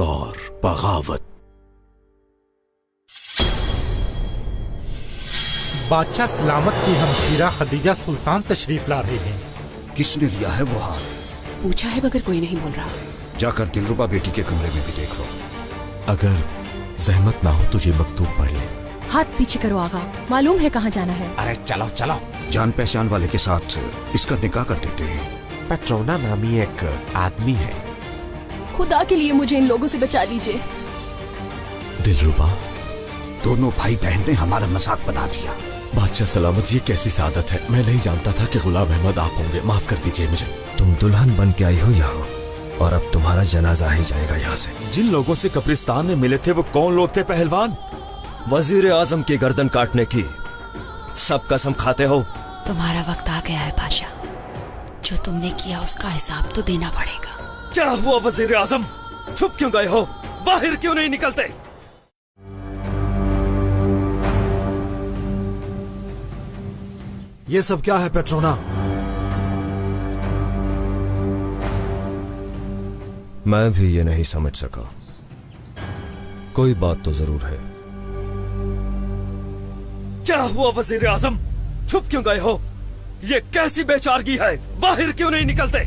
और बगावत। बादशाह सलामत की हमशीरा खदीजा सुल्तान तशरीफ ला रही हैं। किसने लिया है वो हार? पूछा है मगर कोई नहीं बोल रहा। जाकर दिलरुबा बेटी के कमरे में भी देख लो। अगर जहमत ना हो तो ये मकतूब पढ़ ले। हाथ पीछे करो आगा, मालूम है कहाँ जाना है। अरे चलो चलो। जान पहचान वाले के साथ इसका निकाह कर देते हैं। पेट्रोना नामी एक आदमी है। खुदा के लिए मुझे इन लोगों से बचा लीजिए। दिलरुबा, दोनों भाई बहन ने हमारा मजाक बना दिया। बादशाह सलामत, ये कैसी सादत है। मैं नहीं जानता था कि गुलाम अहमद आप होंगे। माफ कर दीजिए मुझे। तुम दुल्हन बन के आई हो यहाँ, और अब तुम्हारा जनाजा ही जाएगा यहाँ से। जिन लोगों से कब्रिस्तान में मिले थे वो कौन लोग थे पहलवान? वजीर आजम की गर्दन काटने की सब कसम खाते हो। तुम्हारा वक्त आ गया है पाशा, जो तुमने किया उसका हिसाब तो देना पड़ेगा। क्या हुआ वजीर आजम? छुप क्यों गए हो? बाहर क्यों नहीं निकलते? ये सब क्या है पेट्रोना? मैं भी ये नहीं समझ सका। कोई बात तो जरूर है। क्या हुआ वजीर आजम? छुप क्यों गए हो? ये कैसी बेचारगी है? बाहर क्यों नहीं निकलते?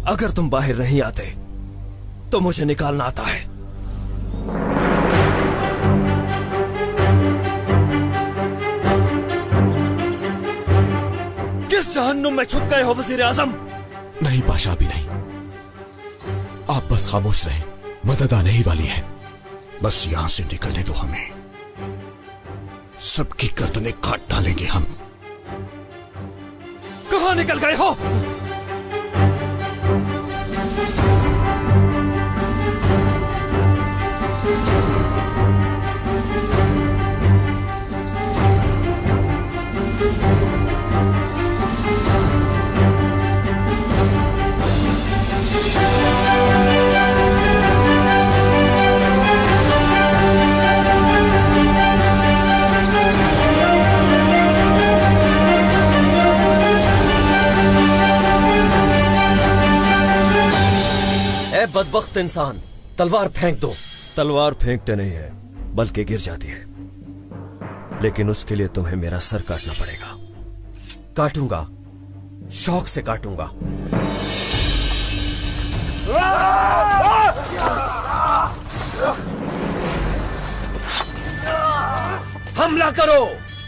अगर तुम बाहर नहीं आते तो मुझे निकालना आता है। किस जहन्नुम में छुप गए हो वजीर आजम? नहीं पाशा, भी नहीं। आप बस खामोश रहें, मदद आने ही वाली है। बस यहां से निकलने दो हमें, सबकी गर्दनें काट डालेंगे हम। कहां निकल गए हो? बदबख्त इंसान, तलवार फेंक दो। तलवार फेंकते नहीं है बल्कि गिर जाती है, लेकिन उसके लिए तुम्हें मेरा सर काटना पड़ेगा। काटूंगा, शौक से काटूंगा। हमला करो,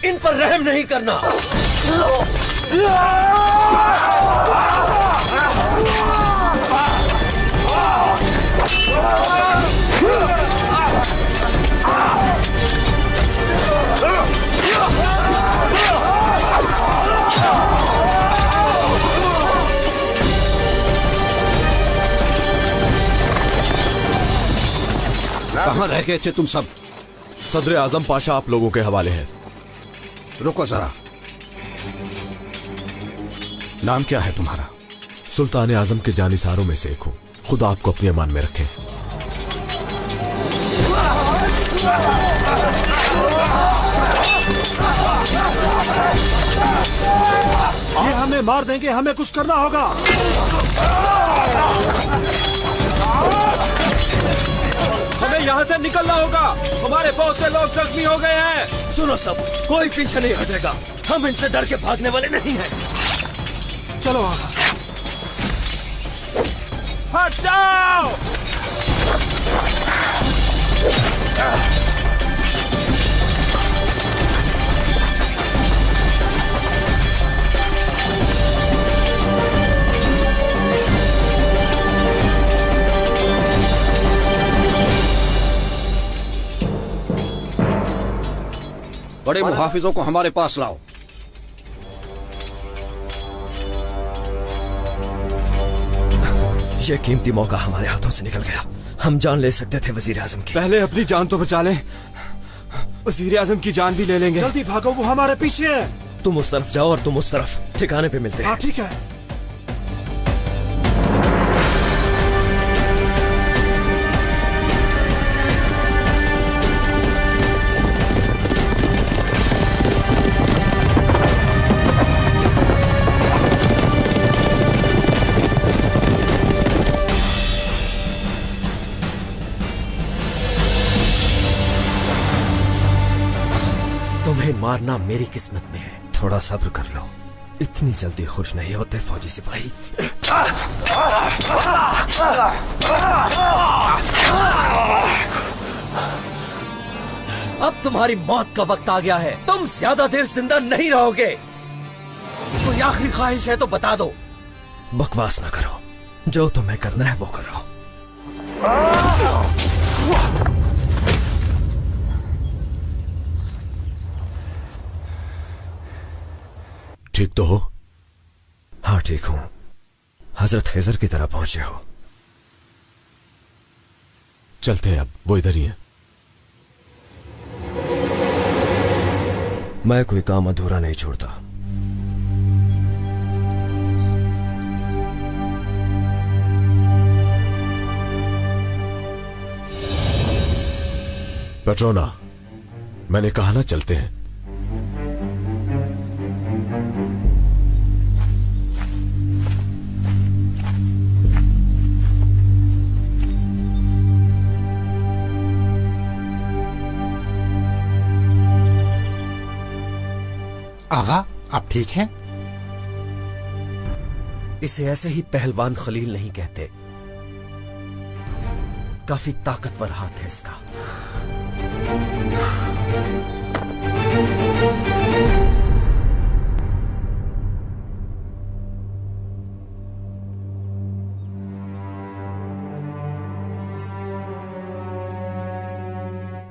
इन पर रहम नहीं करना। कहां रह गए थे तुम सब? सदर आजम पाशा आप लोगों के हवाले है। रुको जरा, नाम क्या है तुम्हारा? सुल्तान आजम के जानिसारों में से एक हूं। खुदा आपको अपनी अमान में रखे। ये हमें मार देंगे, हमें कुछ करना होगा। हमें यहाँ से निकलना होगा, हमारे बहुत से लोग जख्मी हो गए हैं। सुनो सब, कोई पीछे नहीं हटेगा। हम इनसे डर के भागने वाले नहीं हैं। चलो आगा। हट जाओ! बड़े मुहाफिजों को हमारे पास लाओ। ये कीमती मौका हमारे हाथों से निकल गया। हम जान ले सकते थे वजीर आजम की। पहले अपनी जान तो बचा लें, वजीर आजम की जान भी ले लेंगे। जल्दी भागो, वो हमारे पीछे है। तुम उस तरफ जाओ और तुम उस तरफ, ठिकाने पे मिलते हैं। हाँ ठीक है। मारना मेरी किस्मत में है। थोड़ा सब्र कर लो, इतनी जल्दी खुश नहीं होते फौजी सिपाही। अब तुम्हारी मौत का वक्त आ गया है, तुम ज्यादा देर जिंदा नहीं रहोगे। कोई आखिरी ख्वाहिश है तो बता दो। बकवास ना करो, जो तुम्हें करना है वो करो। ठीक तो हो? हाँ ठीक हूं। हजरत खिजर की तरह पहुंचे हो। चलते हैं, अब वो इधर ही है। मैं कोई काम अधूरा नहीं छोड़ता। पेट्रोना, मैंने कहा ना चलते हैं। आगा, आप ठीक हैं? इसे ऐसे ही पहलवान खलील नहीं कहते, काफी ताकतवर हाथ है इसका।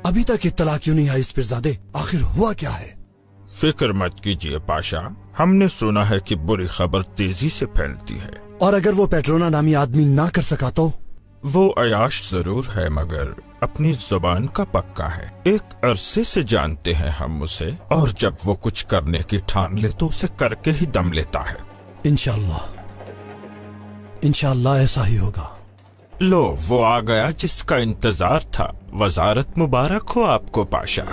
अभी तक इत्तला क्यों नहीं आई इस पिरजादे? आखिर हुआ क्या है? फिक्र मत कीजिए पाशा, हमने सुना है कि बुरी खबर तेजी से फैलती है। और अगर वो पेट्रोना नामी आदमी ना कर सका तो? वो अयाश जरूर है मगर अपनी जुबान का पक्का है। एक अरसे से जानते हैं हम उसे, और जब वो कुछ करने की ठान ले तो उसे करके ही दम लेता है। इंशाअल्लाह, इंशाअल्लाह ऐसा ही होगा। लो, वो आ गया जिसका इंतजार था। वजारत मुबारक हो आपको पाशा।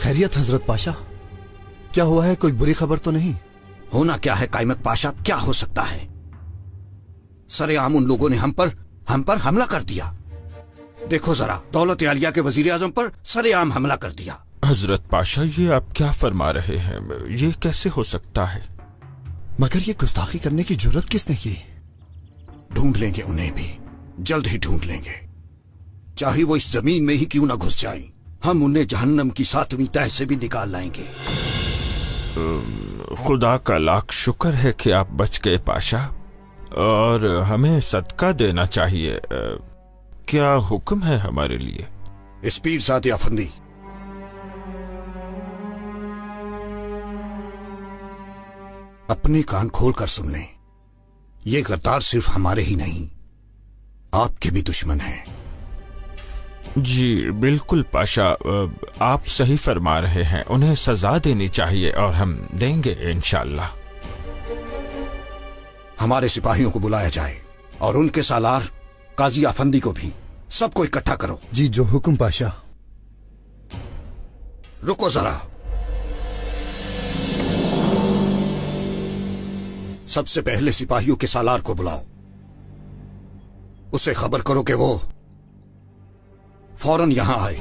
खैरियत हजरत पाशा, क्या हुआ है? कोई बुरी खबर तो नहीं? होना क्या है कायमत पाशा, क्या हो सकता है? सरेआम उन लोगों ने हम पर हमला कर दिया। देखो जरा, दौलत आलिया के वजीर आजम पर सरेआम हमला कर दिया। हजरत पाशा, ये आप क्या फरमा रहे हैं? ये कैसे हो सकता है? मगर ये गुस्ताखी करने की जुर्रत किसने की? ढूंढ लेंगे उन्हें भी, जल्द ही ढूंढ लेंगे। चाहे वो इस जमीन में ही क्यों ना घुस जाएं, हम उन्हें जहन्नम की 7वीं तह से भी निकाल लाएंगे। खुदा का लाख शुक्र है कि आप बच गए पाशा, और हमें सदका देना चाहिए। क्या हुक्म है हमारे लिए? इस पीरजादे अफंदी, अपने कान खोल कर सुन लें। ये गद्दार सिर्फ हमारे ही नहीं, आपके भी दुश्मन हैं। जी बिल्कुल पाशा, आप सही फरमा रहे हैं। उन्हें सजा देनी चाहिए और हम देंगे इंशाअल्लाह। हमारे सिपाहियों को बुलाया जाए और उनके सालार काजी अफंदी को भी। सबको इकट्ठा करो। जी जो हुक्म पाशा। रुको जरा, सबसे पहले सिपाहियों के सालार को बुलाओ। उसे खबर करो कि वो फौरन यहां आए।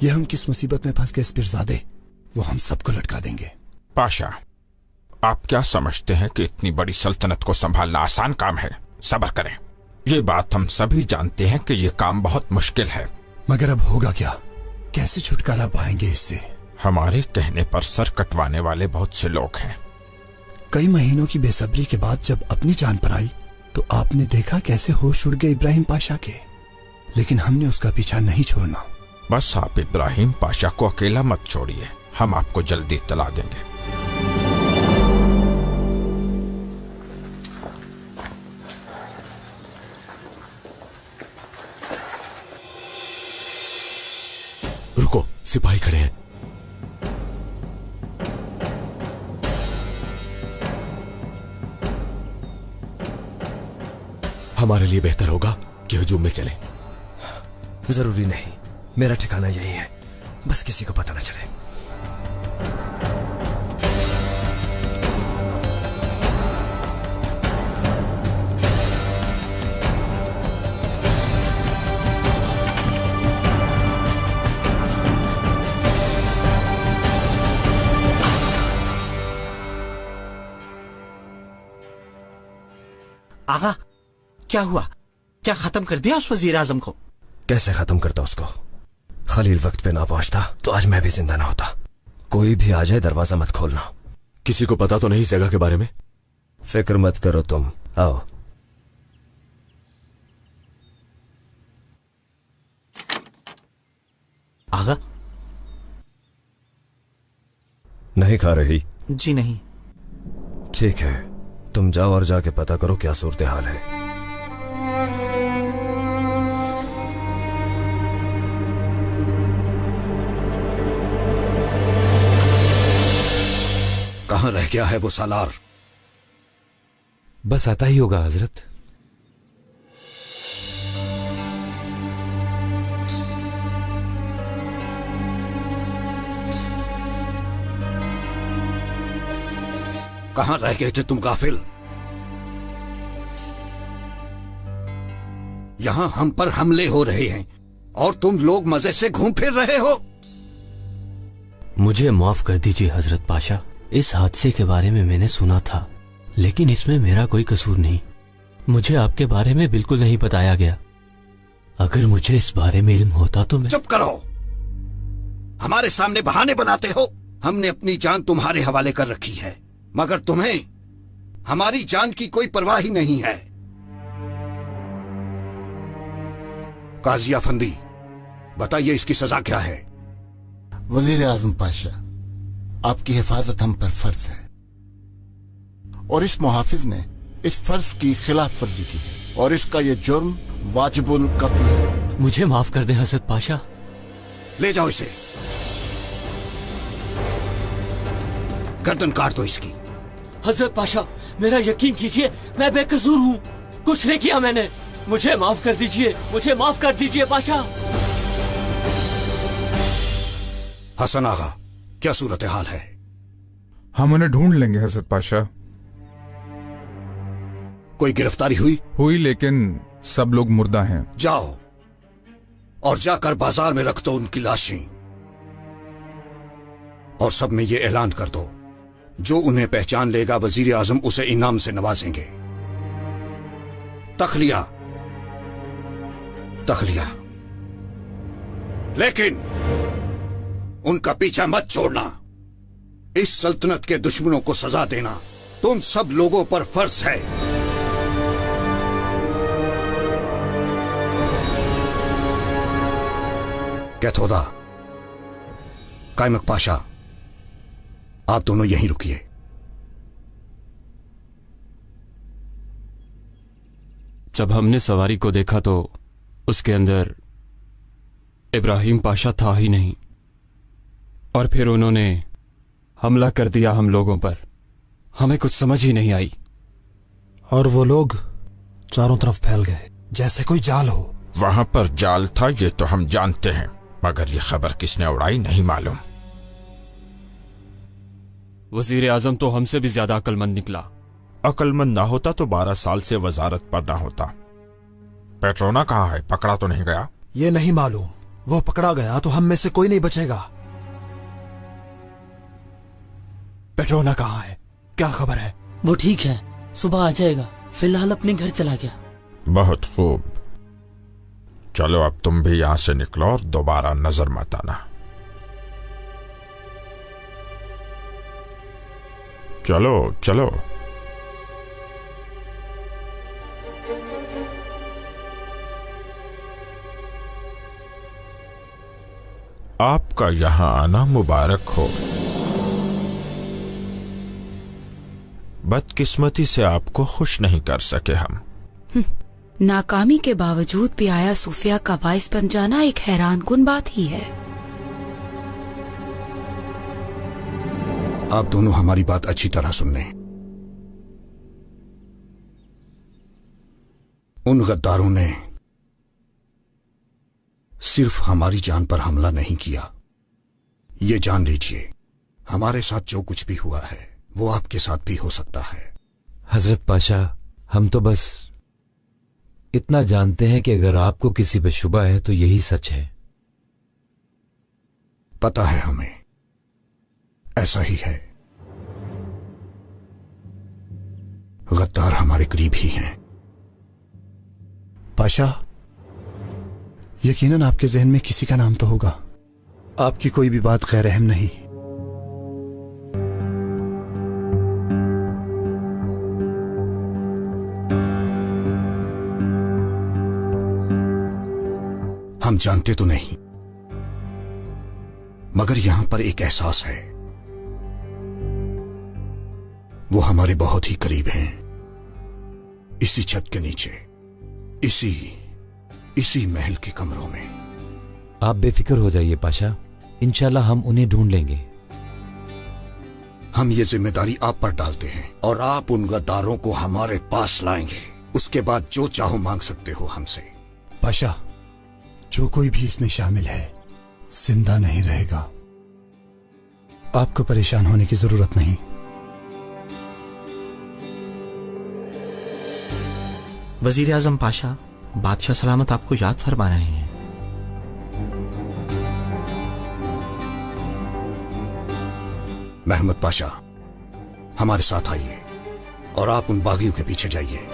ये हम किस मुसीबत में फंस गए इस पिरजादे, वो हम सबको लटका देंगे। पाशा, आप क्या समझते हैं कि इतनी बड़ी सल्तनत को संभालना आसान काम है? सब्र करें। ये बात हम सभी जानते हैं कि ये काम बहुत मुश्किल है। मगर अब होगा क्या? कैसे छुटकारा पाएंगे इससे? हमारे कहने पर सर कटवाने वाले बहुत से लोग हैं। कई महीनों की बेसब्री के बाद जब अपनी जान पर आई तो आपने देखा कैसे होश उड़ गए इब्राहिम पाशा के, लेकिन हमने उसका पीछा नहीं छोड़ना। बस आप इब्राहिम पाशा को अकेला मत छोड़िए, हम आपको जल्दी इत्तला देंगे। रुको, सिपाही खड़े हैं। हमारे लिए बेहतर होगा कि हुजूम में चले। जरूरी नहीं, मेरा ठिकाना यही है, बस किसी को पता न चले। आगा, क्या हुआ? क्या खत्म कर दिया उस वजीर आजम को? कैसे खत्म करता उसको? खलील वक्त पे ना पहुंचता तो आज मैं भी जिंदा ना होता। कोई भी आ जाए दरवाजा मत खोलना। किसी को पता तो नहीं इस जगह के बारे में? फिक्र मत करो तुम, आओ। आगा, नहीं खा रही? जी नहीं। ठीक है, तुम जाओ और जाके पता करो क्या सूरत हाल है। कहां रह गया है वो सालार? बस आता ही होगा हजरत। कहां रह गए थे तुम गाफिल? यहां हम पर हमले हो रहे हैं और तुम लोग मजे से घूम फिर रहे हो। मुझे माफ कर दीजिए हजरत पाशा, इस हादसे के बारे में मैंने सुना था, लेकिन इसमें मेरा कोई कसूर नहीं। मुझे आपके बारे में बिल्कुल नहीं बताया गया। अगर मुझे इस बारे में इल्म होता तो मैं... चुप करो, हमारे सामने बहाने बनाते हो। हमने अपनी जान तुम्हारे हवाले कर रखी है, मगर तुम्हें हमारी जान की कोई परवाह ही नहीं है। काजी अफंदी, बताइए इसकी सजा क्या है? वजीर आजम पाशा, आपकी हिफाजत हम पर फर्ज है और इस मुहाफिज ने इस फर्ज की खिलाफ वर्जी की है और इसका ये जुर्म वाजिबुल कत्ल है। मुझे माफ कर दें हजरत पाशा। ले जाओ इसे, गर्दन काट दो इसकी। हजरत पाशा, मेरा यकीन कीजिए, मैं बेकसूर हूँ, कुछ नहीं किया मैंने। मुझे माफ कर दीजिए, मुझे माफ कर दीजिए पाशा। हसन आगा, क्या सूरत हाल है? हम उन्हें ढूंढ लेंगे हजरत पाशा। कोई गिरफ्तारी हुई? हुई, लेकिन सब लोग मुर्दा हैं। जाओ और जाकर बाजार में रख दो उनकी लाशें और सब में ये ऐलान कर दो, जो उन्हें पहचान लेगा वजीर आजम उसे इनाम से नवाजेंगे। तखलिया तखलिया, लेकिन उनका पीछा मत छोड़ना। इस सल्तनत के दुश्मनों को सजा देना तुम सब लोगों पर फर्ज है। कैथोदा, कायमक पाशा, आप दोनों यहीं रुकिए। जब हमने सवारी को देखा तो उसके अंदर इब्राहिम पाशा था ही नहीं, और फिर उन्होंने हमला कर दिया हम लोगों पर। हमें कुछ समझ ही नहीं आई और वो लोग चारों तरफ फैल गए जैसे कोई जाल हो। वहां पर जाल था ये तो हम जानते हैं, मगर ये खबर किसने उड़ाई नहीं मालूम। वजीर आजम तो हमसे भी ज्यादा अक्लमंद निकला। अक्लमंद ना होता तो 12 साल से वजारत पर ना होता। पेट्रोना कहाँ है? पकड़ा तो नहीं गया? ये नहीं मालूम, वो पकड़ा गया तो हम में से कोई नहीं बचेगा। पेट्रोना कहाँ है? क्या खबर है? वो ठीक है, सुबह आ जाएगा, फिलहाल अपने घर चला गया। बहुत खूब, चलो अब तुम भी यहां से निकलो और दोबारा नजर मत आना। चलो चलो। आपका यहां आना मुबारक हो। बदकिस्मती से आपको खुश नहीं कर सके हम। नाकामी के बावजूद भी आया सूफिया का वाइस बन जाना एक हैरान कुन बात ही है। आप दोनों हमारी बात अच्छी तरह सुन लें। उन गद्दारों ने सिर्फ हमारी जान पर हमला नहीं किया, ये जान लीजिए हमारे साथ जो कुछ भी हुआ है वो आपके साथ भी हो सकता है। हजरत पाशा, हम तो बस इतना जानते हैं कि अगर आपको किसी पे शुबा है तो यही सच है। पता है हमें, ऐसा ही है। गद्दार हमारे करीब ही हैं। पाशा, यकीनन आपके जहन में किसी का नाम तो होगा। आपकी कोई भी बात गैर अहम नहीं। हम जानते तो नहीं, मगर यहां पर एक एहसास है, वो हमारे बहुत ही करीब हैं, इसी छत के नीचे, इसी महल के कमरों में। आप बेफिक्र हो जाइए पाशा, इंशाल्लाह हम उन्हें ढूंढ लेंगे। हम ये जिम्मेदारी आप पर डालते हैं और आप उन गद्दारों को हमारे पास लाएंगे। उसके बाद जो चाहो मांग सकते हो हमसे। पाशा, जो कोई भी इसमें शामिल है जिंदा नहीं रहेगा। आपको परेशान होने की जरूरत नहीं। वजीर आजम पाशा, बादशाह सलामत आपको याद फरमा रहे हैं। महमूद पाशा, हमारे साथ आइए और आप उन बागियों के पीछे जाइए।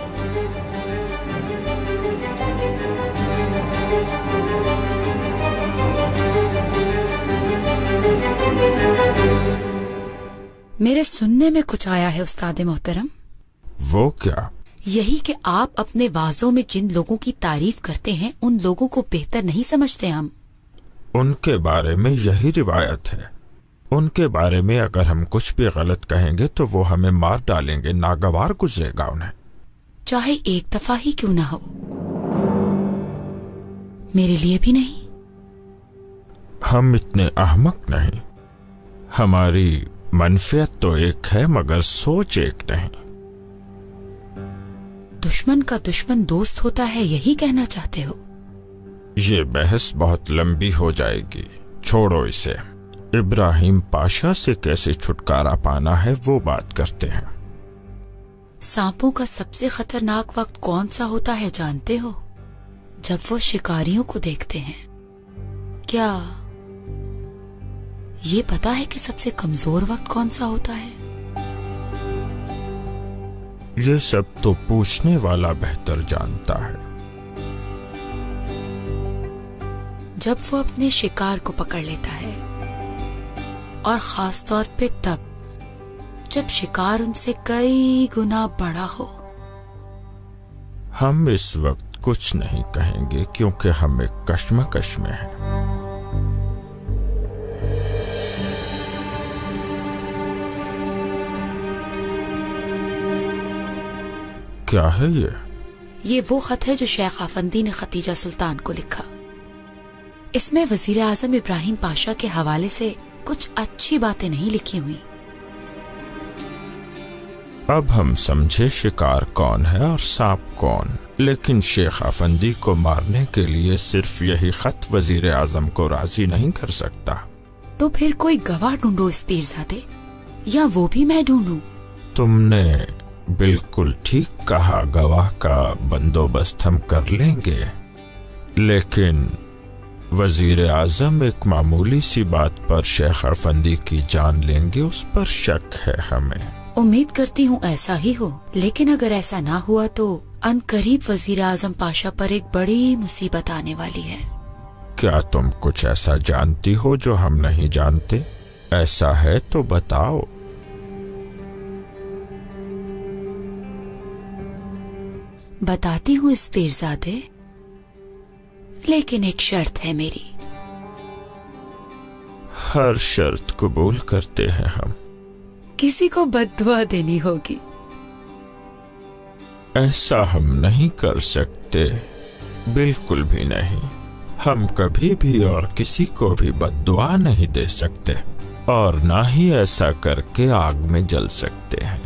मेरे सुनने में कुछ आया है उस्ताद मोहतरम। वो क्या? यही कि आप अपने वाज़ों में जिन लोगों की तारीफ करते हैं उन लोगों को बेहतर नहीं समझते। हम उनके बारे में यही रिवायत है। उनके बारे में अगर हम कुछ भी गलत कहेंगे तो वो हमें मार डालेंगे, नागवार गुजरेगा उन्हें। चाहे एक दफा ही क्यों ना हो, मेरे लिए भी नहीं। हम इतने अहमक नहीं। हमारी मनफियत तो एक है मगर सोच एक नहीं। दुश्मन का दुश्मन दोस्त होता है, यही कहना चाहते हो? ये बहस बहुत लंबी हो जाएगी, छोड़ो इसे। इब्राहिम पाशा से कैसे छुटकारा पाना है वो बात करते हैं। सांपों का सबसे खतरनाक वक्त कौन सा होता है जानते हो? जब वो शिकारियों को देखते हैं। क्या ये पता है कि सबसे कमजोर वक्त कौन सा होता है? ये सब तो पूछने वाला बेहतर जानता है। जब वो अपने शिकार को पकड़ लेता है, और खास तौर पे तब जब शिकार उनसे कई गुना बड़ा हो। हम इस वक्त कुछ नहीं कहेंगे क्योंकि हम एक कश्मकश में हैं। क्या है ये? ये वो खत है जो शेख आफंदी ने खतीजा सुल्तान को लिखा। इसमें वजीर आजम इब्राहिम पाशा के हवाले से कुछ अच्छी बातें नहीं लिखी हुई। अब हम समझे शिकार कौन है और सांप कौन। लेकिन शेख आफंदी को मारने के लिए सिर्फ यही खत वजीर आजम को राजी नहीं कर सकता। तो फिर कोई गवाह ढूंढो इस पीरजादे, या वो भी मैं ढूंढूं? तुमने बिल्कुल ठीक कहा, गवाह का बंदोबस्त हम कर लेंगे। लेकिन वजीर आजम एक मामूली सी बात पर शेख आफंदी की जान लेंगे, उस पर शक है हमें। उम्मीद करती हूँ ऐसा ही हो, लेकिन अगर ऐसा ना हुआ तो अनकरीब वजीर आजम पाशा पर एक बड़ी मुसीबत आने वाली है। क्या तुम कुछ ऐसा जानती हो जो हम नहीं जानते? ऐसा है तो बताओ। बताती हूँ इस पीरजादे, लेकिन एक शर्त है मेरी। हर शर्त कबूल करते हैं हम। किसी को बद्दुआ देनी होगी। ऐसा हम नहीं कर सकते, बिल्कुल भी नहीं। हम कभी भी और किसी को भी बद्दुआ नहीं दे सकते, और ना ही ऐसा करके आग में जल सकते हैं।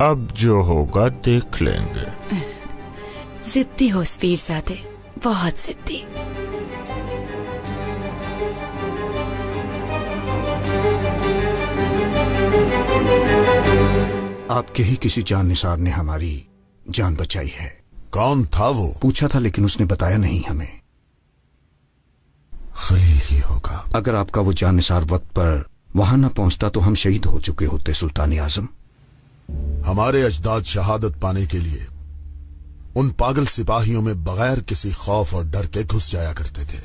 अब जो होगा देख लेंगे। जिद्दी हो पीरजादे, बहुत जिद्दी। आपके ही किसी जान निसार ने हमारी जान बचाई है। कौन था वो? पूछा था लेकिन उसने बताया नहीं हमें। खलील ही होगा। अगर आपका वो जान निसार वक्त पर वहां न पहुंचता तो हम शहीद हो चुके होते सुल्तान आजम। हमारे अजदाद शहादत पाने के लिए उन पागल सिपाहियों में बगैर किसी खौफ और डर के घुस जाया करते थे।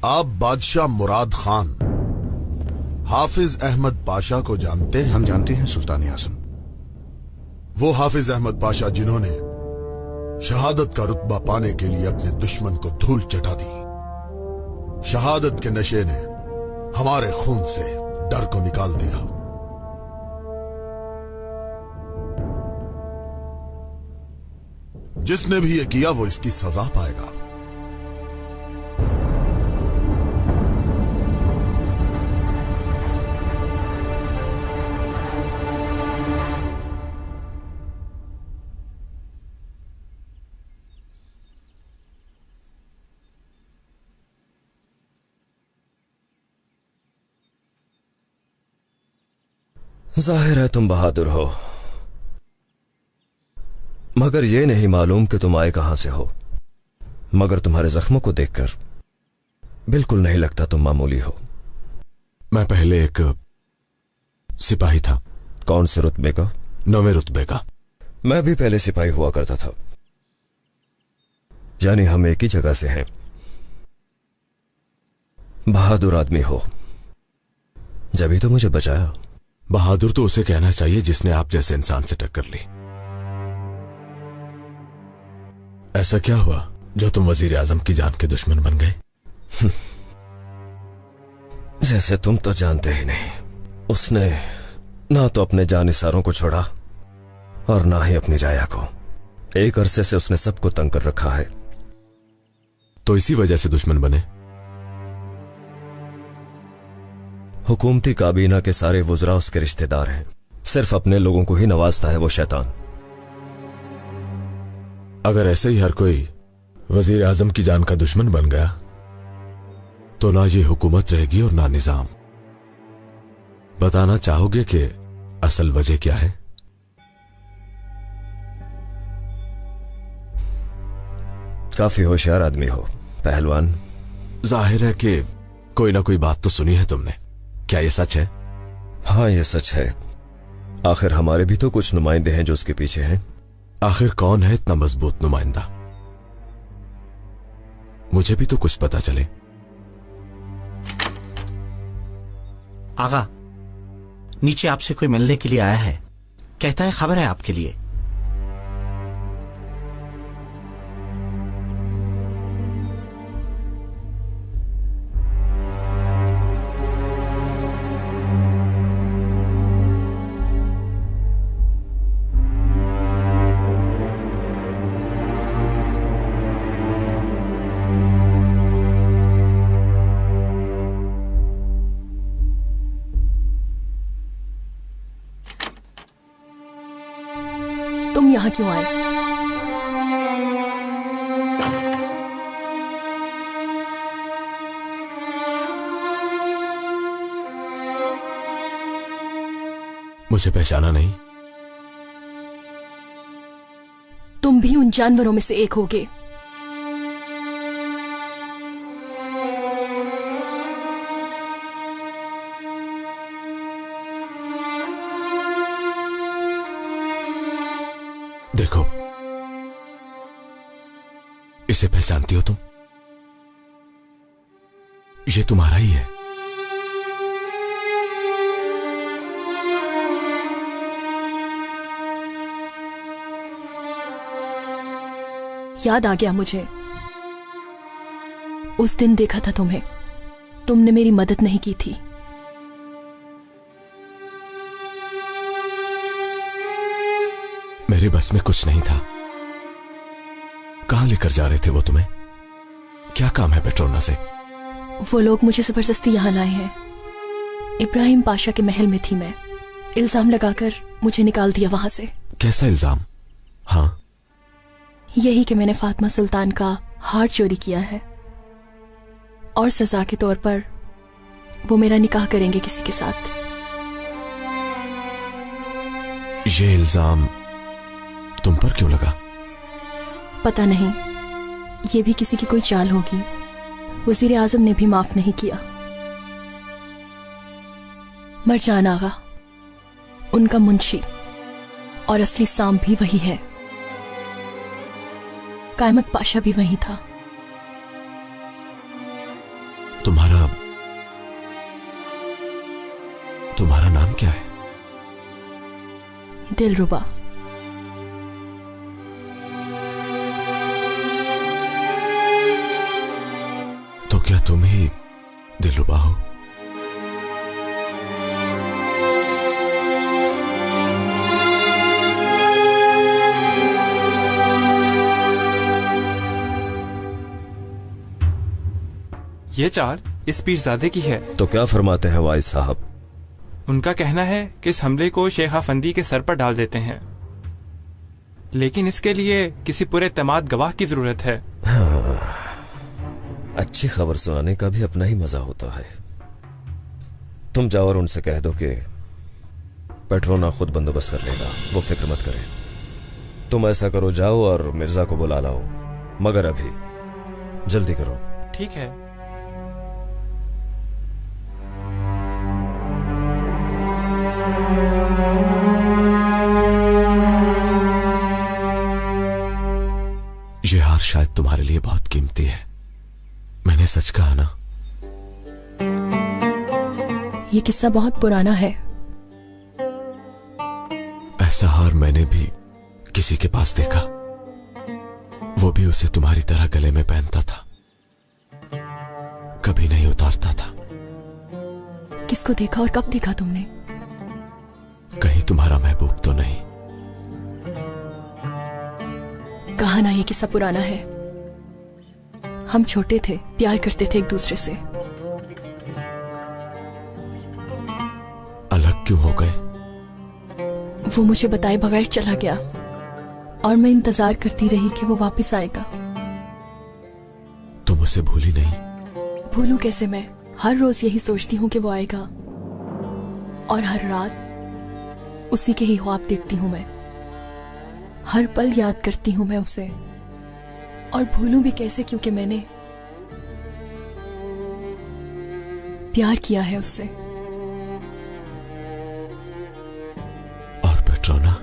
आप बादशाह मुराद खान हाफिज अहमद पाशा को जानते हैं? हम जानते हैं सुल्तान आजम। वो हाफिज अहमद पाशा जिन्होंने शहादत का रुतबा पाने के लिए अपने दुश्मन को धूल चटा दी। शहादत के नशे ने हमारे खून से डर को निकाल दिया। जिसने भी ये किया वो इसकी सजा पाएगा। जाहिर है तुम बहादुर हो, मगर यह नहीं मालूम कि तुम आए कहां से हो। मगर तुम्हारे जख्मों को देखकर बिल्कुल नहीं लगता तुम मामूली हो। मैं पहले एक सिपाही था। कौन से रुतबे का? 9वें रुतबे का। मैं भी पहले सिपाही हुआ करता था। यानी हम एक ही जगह से हैं। बहादुर आदमी हो, जब तो मुझे बचाया। बहादुर तो उसे कहना चाहिए जिसने आप जैसे इंसान से टक्कर ली। ऐसा क्या हुआ जो तुम वजीर आजम की जान के दुश्मन बन गए? जैसे तुम तो जानते ही नहीं, उसने ना तो अपने जानिसारों को छोड़ा और ना ही अपनी राया को। एक अरसे से उसने सबको तंग कर रखा है। तो इसी वजह से दुश्मन बने? हुकूमती काबीना के सारे वुज़रा उसके रिश्तेदार हैं। सिर्फ अपने लोगों को ही नवाजता है वो शैतान। अगर ऐसे ही हर कोई वजीर आजम की जान का दुश्मन बन गया तो ना ये हुकूमत रहेगी और ना निजाम। बताना चाहोगे कि असल वजह क्या है? काफी होशियार आदमी हो पहलवान। जाहिर है कि कोई ना कोई बात तो सुनी है तुमने। क्या ये सच है? हाँ ये सच है। आखिर हमारे भी तो कुछ नुमाइंदे हैं जो उसके पीछे हैं। आखिर कौन है इतना मजबूत नुमाइंदा? मुझे भी तो कुछ पता चले। आगा, नीचे आपसे कोई मिलने के लिए आया है। कहता है खबर है आपके लिए। तुम यहां क्यों आए? मुझे पहचाना नहीं? तुम भी उन जानवरों में से एक होगे। देखो, इसे पहचानती हो तुम? ये तुम्हारा ही है। याद आ गया मुझे। उस दिन देखा था तुम्हें, तुमने मेरी मदद नहीं की थी। मेरे बस में कुछ नहीं था। कहां लेकर जा रहे थे वो तुम्हें? क्या काम है पेट्रोना से? वो लोग मुझे जबरदस्ती यहां लाए हैं। इब्राहिम पाशा के महल में थी मैं। इल्जाम लगाकर मुझे निकाल दिया वहां से। कैसा इल्जाम? हाँ, यही कि मैंने फातिमा सुल्तान का हार चोरी किया है और सजा के तौर पर वो मेरा निकाह करेंगे किसी के साथ। ये इल्जाम तुम पर क्यों लगा? पता नहीं, ये भी किसी की कोई चाल होगी। वजीर आजम ने भी माफ नहीं किया। मरजान आगा, उनका मुंशी और असली साम भी वही है। कायमत पाशा भी वही था। तुम्हारा नाम क्या है? दिलरुबा। तो क्या तुम ही दिलरुबा हो? ये चाल इस पीरजादे की है। तो क्या फरमाते हैं वाइस साहब? उनका कहना है कि इस हमले को शेख अफंदी के सर पर डाल देते हैं, लेकिन इसके लिए किसी पूरे तमाद गवाह की जरूरत है। हाँ, अच्छी खबर सुनाने का भी अपना ही मजा होता है। तुम जाओ और उनसे कह दो कि पेट्रोना खुद बंदोबस्त कर लेगा, वो फिक्र मत करे। तुम ऐसा करो, जाओ और मिर्जा को बुला लाओ, मगर अभी जल्दी करो। ठीक है। ये हार शायद तुम्हारे लिए बहुत कीमती है। मैंने सच कहा ना? ये किस्सा बहुत पुराना है। ऐसा हार मैंने भी किसी के पास देखा, वो भी उसे तुम्हारी तरह गले में पहनता था, कभी नहीं उतारता था। किसको देखा और कब देखा तुमने? कहीं तुम्हारा महबूब तो नहीं? कहा ना, ये किस्सा पुराना है। हम छोटे थे, प्यार करते थे एक दूसरे से। अलग क्यों हो गए? वो मुझे बताए बगैर चला गया और मैं इंतजार करती रही कि वो वापस आएगा। तुम उसे भूली नहीं? भूलूं कैसे मैं? हर रोज यही सोचती हूँ कि वो आएगा और हर रात उसी के ही ख्वाब देखती हूँ मैं। हर पल याद करती हूँ मैं उसे, और भूलूं भी कैसे, क्योंकि मैंने प्यार किया है उससे। और पेट्रोना,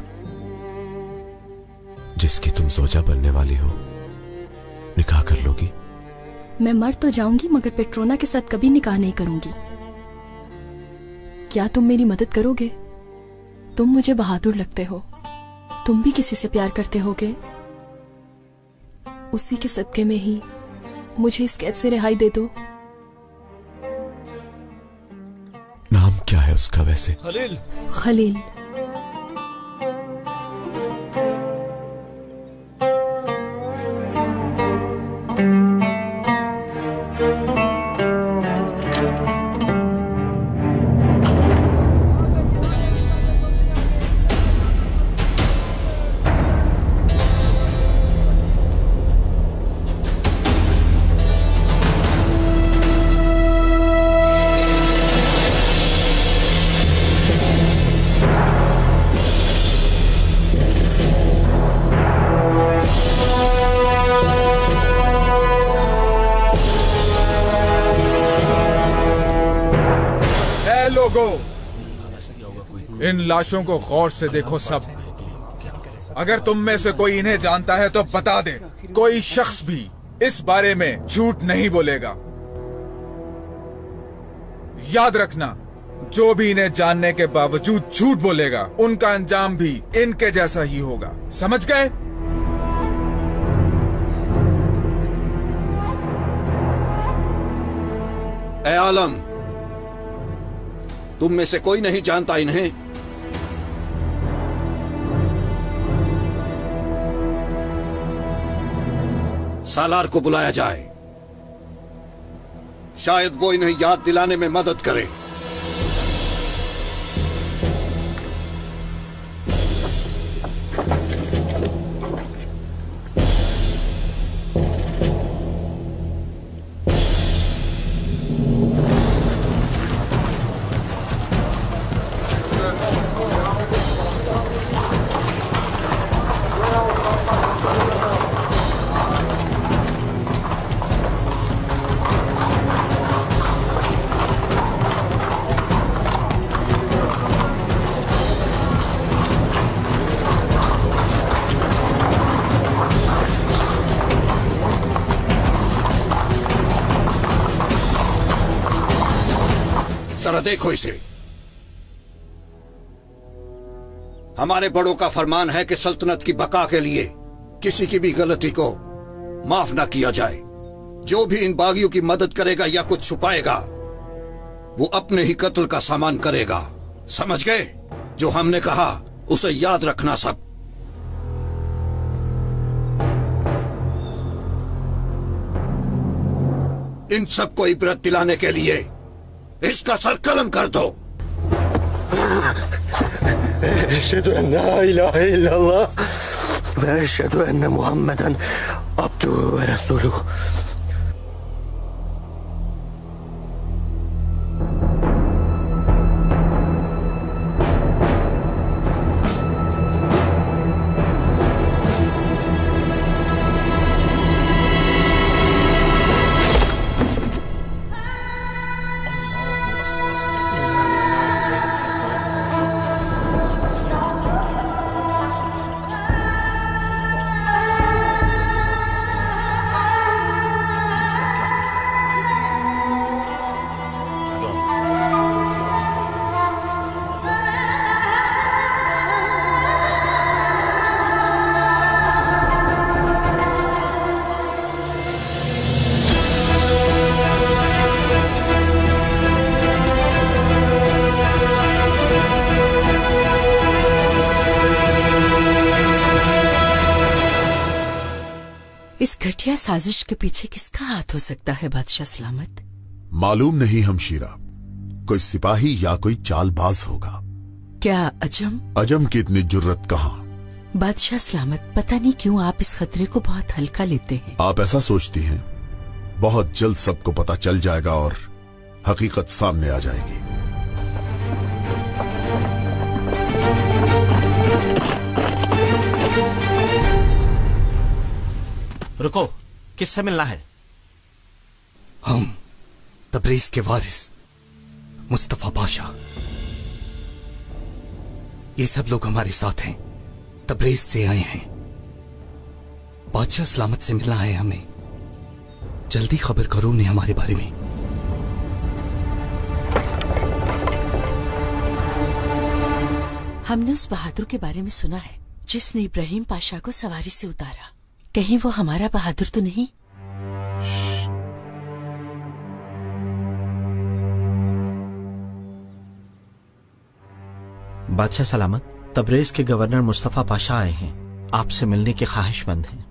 जिसकी तुम जोजा बनने वाली हो, निकाह कर लोगी? मैं मर तो जाऊंगी, मगर पेट्रोना के साथ कभी निकाह नहीं करूंगी। क्या तुम मेरी मदद करोगे? तुम मुझे बहादुर लगते हो। तुम भी किसी से प्यार करते होगे। उसी के सदके में ही मुझे इस कैद से रिहाई दे दो। नाम क्या है उसका वैसे? खलील। खलील। इन लाशों को गौर से देखो सब। अगर तुम में से कोई इन्हें जानता है तो बता दे। कोई शख्स भी इस बारे में झूठ नहीं बोलेगा। याद रखना, जो भी इन्हें जानने के बावजूद झूठ बोलेगा, उनका अंजाम भी इनके जैसा ही होगा। समझ गए? ए आलम, तुम में से कोई नहीं जानता इन्हें? सालार को बुलाया जाए, शायद वो इन्हें याद दिलाने में मदद करे। जरा देखो इसे। हमारे बड़ों का फरमान है कि सल्तनत की बका के लिए किसी की भी गलती को माफ ना किया जाए। जो भी इन बागियों की मदद करेगा या कुछ छुपाएगा वो अपने ही कत्ल का सामान करेगा। समझ गए? जो हमने कहा उसे याद रखना सब। इन सबको इबरत दिलाने के लिए इसका सर कलम कर दो। अशहदु अन्ना ला इलाहा इल्लल्लाह व अशहदु अन्ना मुहम्मदन अब्दुहु व रसूलुहु। इस घटिया साजिश के पीछे किसका हाथ हो सकता है बादशाह सलामत? मालूम नहीं हमशीरा, कोई सिपाही या कोई चालबाज होगा। क्या अजम? अजम की इतनी जुर्रत कहाँ? बादशाह सलामत, पता नहीं क्यों आप इस खतरे को बहुत हल्का लेते हैं। आप ऐसा सोचती हैं? बहुत जल्द सबको पता चल जाएगा और हकीकत सामने आ जाएगी। रुको, किससे मिलना है? हम तबरेज के वारिस मुस्तफा पाशा। ये सब लोग हमारे साथ हैं, तबरेज से आए हैं। बादशाह सलामत से मिलना है हमें। जल्दी खबर करो उन्हें हमारे बारे में। हमने उस बहादुर के बारे में सुना है जिसने इब्राहिम पाशा को सवारी से उतारा। कहीं वो हमारा बहादुर तो नहीं? बादशाह सलामत, तबरेज के गवर्नर मुस्तफा पाशा आए हैं, आपसे मिलने के ख्वाहिशमंद हैं।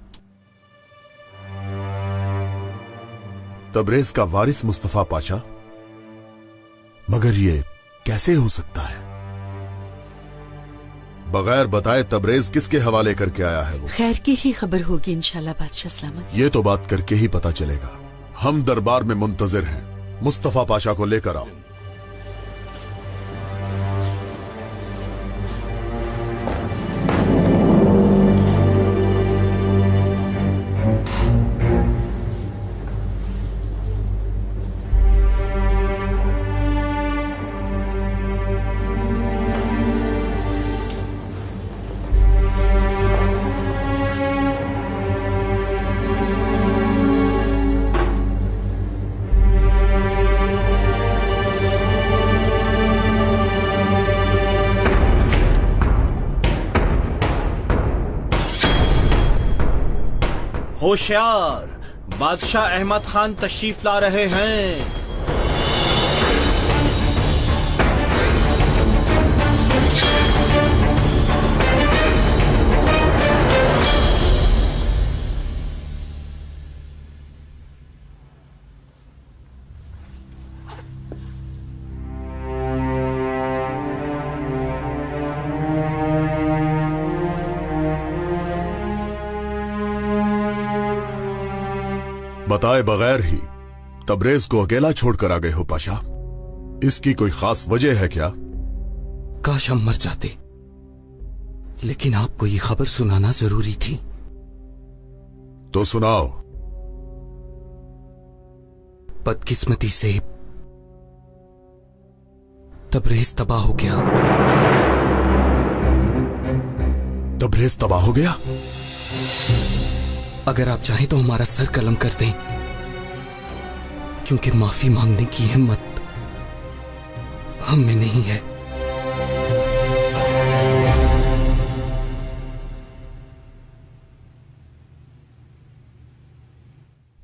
तबरेज का वारिस मुस्तफा पाशा? मगर ये कैसे हो सकता है? बगैर बताए तबरेज किसके हवाले करके आया है वो? खैर की ही खबर होगी इंशाल्लाह बादशाह सलामत। ये तो बात करके ही पता चलेगा। हम दरबार में मुंतजिर हैं। मुस्तफा पाशा को लेकर आओ। होशियार, बादशाह अहमद खान तशरीफ ला रहे हैं। बताए बगैर ही तबरेज को अकेला छोड़कर आ गए हो पाशा। इसकी कोई खास वजह है क्या? काश हम मर जाते, लेकिन आपको ये खबर सुनाना जरूरी थी। तो सुनाओ। बदकिस्मती से तबरेज तबाह हो गया। तबरेज तबाह हो गया? अगर आप चाहें तो हमारा सर कलम कर दें, क्योंकि माफी मांगने की हिम्मत हम में नहीं है।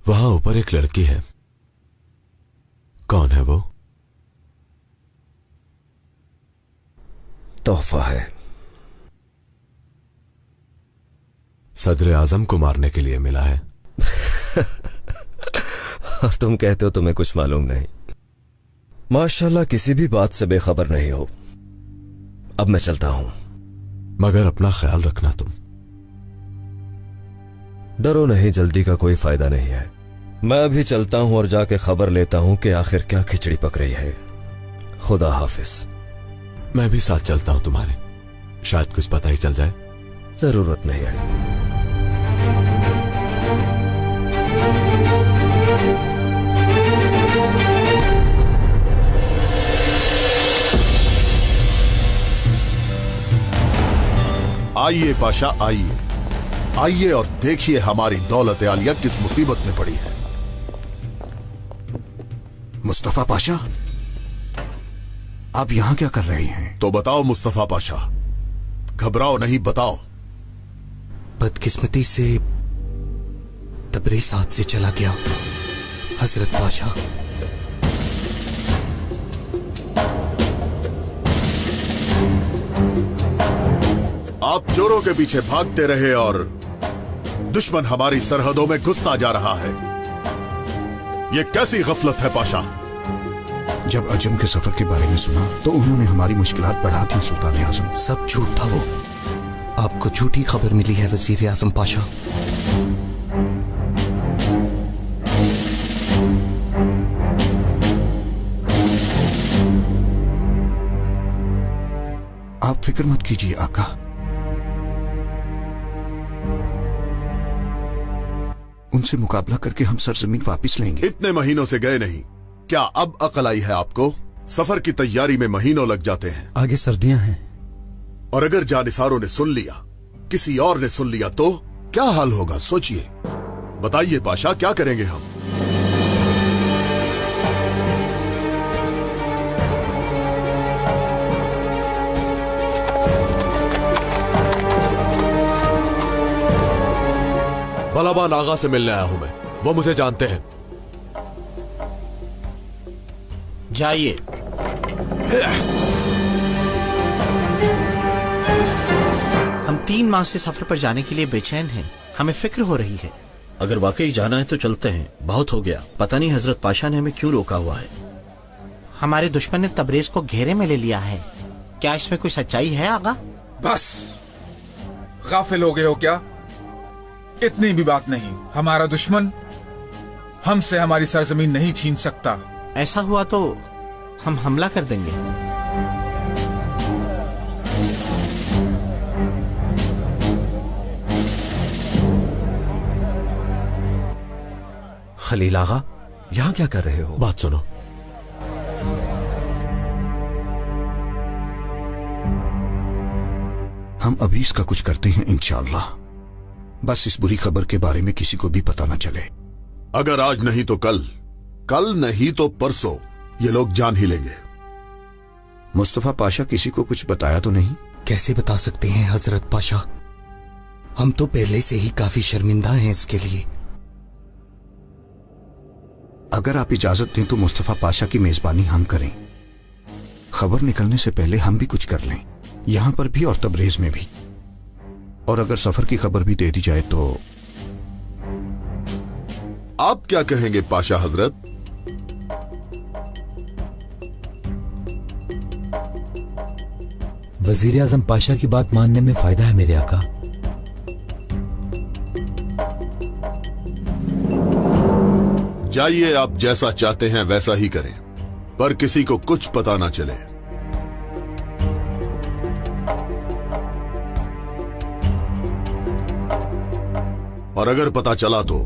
वहां ऊपर एक लड़की है, कौन है वो? तोहफा है। सदर आजम को मारने के लिए मिला है। और तुम कहते हो तुम्हें कुछ मालूम नहीं। माशाल्लाह किसी भी बात से बेखबर नहीं हो। अब मैं चलता हूं। मगर अपना ख्याल रखना तुम। डरो नहीं, जल्दी का कोई फायदा नहीं है। मैं अभी चलता हूं और जाके खबर लेता हूं कि आखिर क्या खिचड़ी पक रही है। खुदा हाफिज। मैं भी साथ चलता हूं तुम्हारे, शायद कुछ पता ही चल जाए। जरूरत नहीं है। आइए पाशा, आइए आइए और देखिए हमारी दौलत आलिया किस मुसीबत में पड़ी है। मुस्तफा पाशा, आप यहां क्या कर रहे हैं? तो बताओ मुस्तफा पाशा, घबराओ नहीं, बताओ। बदकिस्मती से तबरेज़ हाथ से चला गया हजरत पाशा। आप चोरों के पीछे भागते रहे और दुश्मन हमारी सरहदों में घुसता जा रहा है। यह कैसी गफलत है पाशा? जब अजम के सफर के बारे में सुना तो उन्होंने हमारी मुश्किलात बढ़ा दी सुल्तान आजम। सब झूठ था वो। आपको झूठी खबर मिली है वजीर आजम पाशा। आप फिक्र मत कीजिए आका, उनसे मुकाबला करके हम सरजमीन वापस लेंगे। इतने महीनों से गए नहीं, क्या अब अकल आई है आपको? सफर की तैयारी में महीनों लग जाते हैं। आगे सर्दियां हैं। और अगर जानिसारों ने सुन लिया, किसी और ने सुन लिया तो क्या हाल होगा? सोचिए, बताइए पाशा, क्या करेंगे हम? बलाबान आगा से मिलने आया हूं मैं, वो मुझे जानते हैं। जाइए। हम 3 माह से सफर पर जाने के लिए बेचैन हैं। हमें फिक्र हो रही है। अगर वाकई जाना है तो चलते हैं, बहुत हो गया। पता नहीं हजरत पाशा ने हमें क्यों रोका हुआ है। हमारे दुश्मन ने तबरेज को घेरे में ले लिया है। क्या इसमें कोई सच्चाई है आगा? बस गाफिल हो गए हो क्या? इतनी भी बात नहीं। हमारा दुश्मन हमसे हमारी सरजमीन नहीं छीन सकता। ऐसा हुआ तो हम हमला कर देंगे। खलील आगा, यहां क्या कर रहे हो? बात सुनो। हम अभी इसका कुछ करते हैं इंशाअल्लाह। बस इस बुरी खबर के बारे में किसी को भी पता ना चले। अगर आज नहीं तो कल, कल नहीं तो परसों ये लोग जान ही लेंगे। मुस्तफा पाशा किसी को कुछ बताया तो नहीं? कैसे बता सकते हैं हजरत पाशा, हम तो पहले से ही काफी शर्मिंदा हैं इसके लिए। अगर आप इजाजत दें तो मुस्तफा पाशा की मेजबानी हम करें। खबर निकलने से पहले हम भी कुछ कर लें, यहां पर भी और तबरेज में भी। और अगर सफर की खबर भी दे दी जाए तो? आप क्या कहेंगे पाशा हजरत? वजीर आजम पाशा की बात मानने में फायदा है मेरे आका। जाइए, आप जैसा चाहते हैं वैसा ही करें, पर किसी को कुछ पता ना चले। और अगर पता चला तो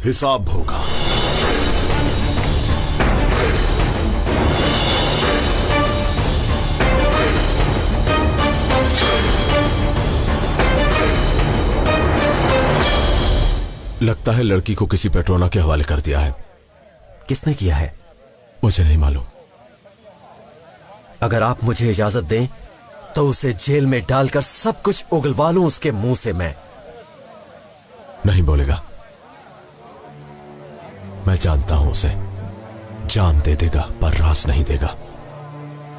हिसाब होगा। लगता है लड़की को किसी पेट्रोना के हवाले कर दिया है। किसने किया है? मुझे नहीं मालूम। अगर आप मुझे इजाजत दें तो उसे जेल में डालकर सब कुछ उगलवा लूं उसके मुंह से। मैं नहीं बोलेगा। मैं जानता हूं उसे। जान दे देगा पर राज नहीं देगा।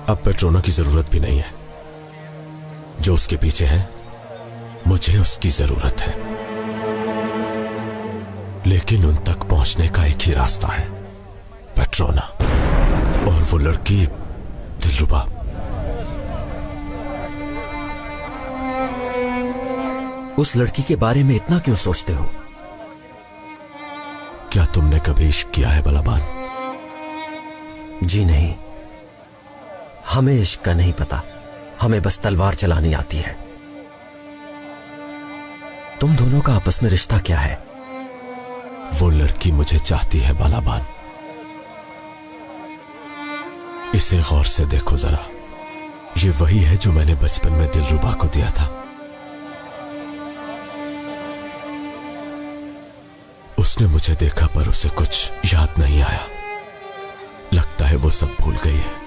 अब पेट्रोना की जरूरत भी नहीं है। जो उसके पीछे है मुझे उसकी जरूरत है, लेकिन उन तक पहुंचने का एक ही रास्ता है, पेट्रोना। और वो लड़की दिलरुबा। उस लड़की के बारे में इतना क्यों सोचते हो? क्या तुमने कभी इश्क किया है बलाबान? जी नहीं, हमें इश्क का नहीं पता। हमें बस तलवार चलानी आती है। तुम दोनों का आपस में रिश्ता क्या है? वो लड़की मुझे चाहती है बालाबान। इसे गौर से देखो जरा। ये वही है जो मैंने बचपन में दिलरुबा को दिया था। उसने मुझे देखा पर उसे कुछ याद नहीं आया। लगता है वो सब भूल गई है।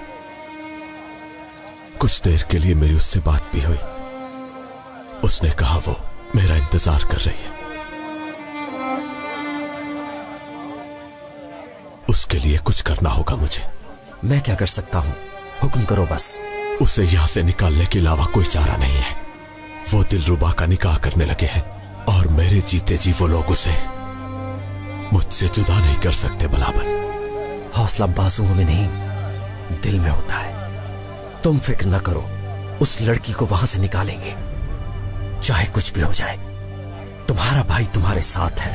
कुछ देर के लिए मेरी उससे बात भी हुई। उसने कहा वो मेरा इंतजार कर रही है। उसके लिए कुछ करना होगा मुझे। मैं क्या कर सकता हूं? हुक्म करो बस। उसे यहां से निकालने के अलावा कोई चारा नहीं है। वो दिलरुबा का निकाह करने लगे हैं और मेरे जीते जी वो लोग उसे मुझसे जुदा नहीं कर सकते बलाबन। हौसला बाजुओं में नहीं, दिल में होता है। तुम फिक्र न करो, उस लड़की को वहां से निकालेंगे, चाहे कुछ भी हो जाए। तुम्हारा भाई तुम्हारे साथ है।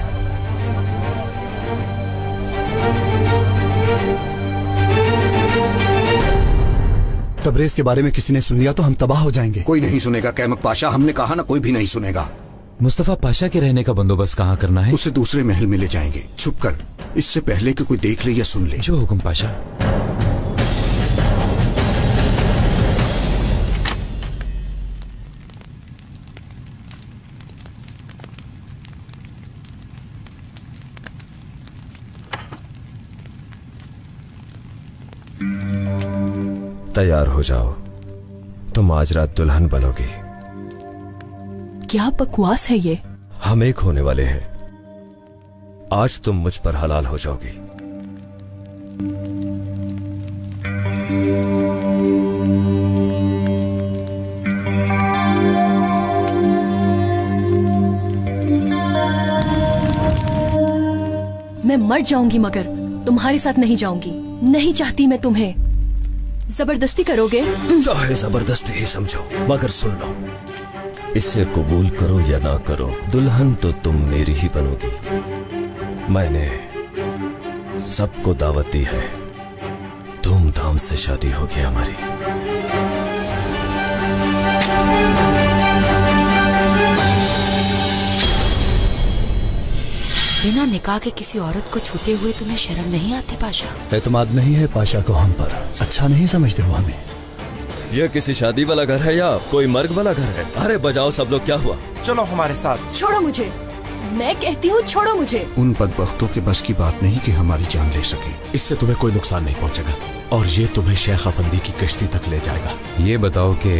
तबरेज के बारे में किसी ने सुन लिया तो हम तबाह हो जाएंगे। कोई नहीं सुनेगा कैमक पाशा, हमने कहा ना, कोई भी नहीं सुनेगा। मुस्तफा पाशा के रहने का बंदोबस्त कहाँ करना है? उसे दूसरे महल में ले जाएंगे छुप कर, इससे पहले कि कोई देख ले या सुन ले। जो हुक्म पाशा। तैयार हो जाओ, तुम आज रात दुल्हन बनोगी। क्या बकवास है ये? हम एक होने वाले हैं। आज तुम मुझ पर हलाल हो जाओगी। मैं मर जाऊंगी मगर तुम्हारे साथ नहीं जाऊंगी। नहीं चाहती मैं तुम्हें। जबरदस्ती करोगे? चाहे जबरदस्ती ही समझो, मगर सुन लो, इसे कबूल करो या ना करो, दुल्हन तो तुम मेरी ही बनोगी। मैंने सबको दावत दी है, धूमधाम से शादी होगी हमारी। बिना निकाह के किसी औरत को छूते हुए तुम्हें शर्म नहीं आती पाशा? एतमाद नहीं है पाशा को हम पर। अच्छा नहीं समझते हो हमें? यह किसी शादी वाला घर है या कोई मर्ग वाला घर है? अरे बजाओ सब लोग, क्या हुआ? चलो हमारे साथ। छोड़ो मुझे, मैं कहती हूँ छोड़ो मुझे। उन बदबख्तों के बस की बात नहीं कि हमारी जान ले सके। इससे तुम्हें कोई नुकसान नहीं पहुंचेगा और ये तुम्हें शेख अफंदी की कश्ती तक ले जाएगा। ये बताओ कि